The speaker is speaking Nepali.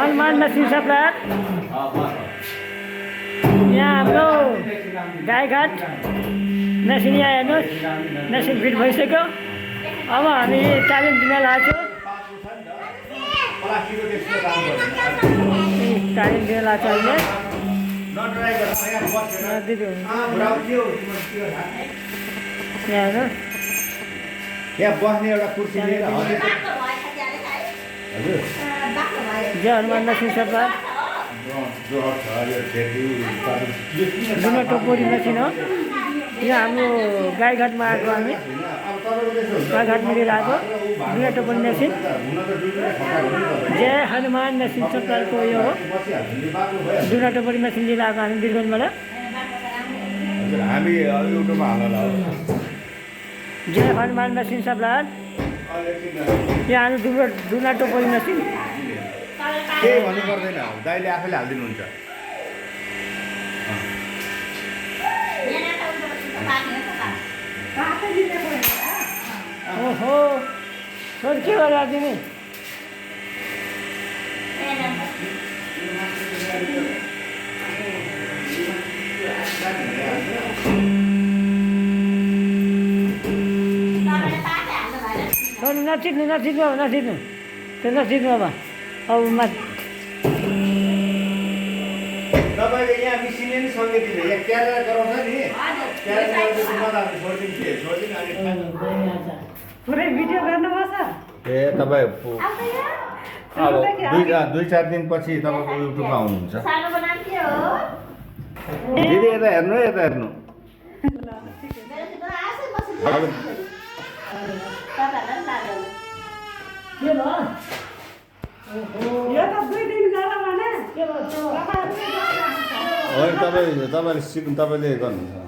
हनुमान नर्सिङ सप्लायर यहाँ हाम्रो गाईघाट नर्सिङ यहाँ हेर्नुहोस् नर्सिङ फिट भइसक्यो। अब हामी तालिम दिन लाग्छौँ। तालिम दिन लाग्छ अहिले यहाँ हेर्नुहोस् यहाँ बस्ने एउटा कुर्सी लिएर जय हनुमान नर्सिङ सप्लायर जुन टोपोरी मसिन हो। यहाँ हाम्रो गाईघाटमा आएको हामी गाईघाट मिलेर आएको जुन टोपोरी मसिन जय हनुमान नर्सिङ सप्लायरको यो हो। जुन टोपोरी मसिन लिएर आएको हामी बिरगन्जबाट। हामी युट्युबमा हाल्नु जय हनुमान नर्सिङ सप्लायर यहाँ हामी दुना टोपोरी मसिन केही भन्नु पर्दैन, दाइले आफैले हालिदिनुहुन्छ। ओहो छोरी के गरेर दिने नचित्नु नचित्नु अब नचित्नु त्यो नचित्नु अब तपाईँले यहाँ मिसिनले नि सँगै दिन्छ, यहाँ क्यारेर गराउँछ नि, पुरै भिडियो गर्नुपर्छ। ए तपाईँ अब 2-4 दिनपछि तपाईँको युट्युबमा आउनुहुन्छ। दिदी यता हेर्नु है, यता हेर्नु। होइन तपाईँले सिक्नु, तपाईँले गर्नुहुन्छ।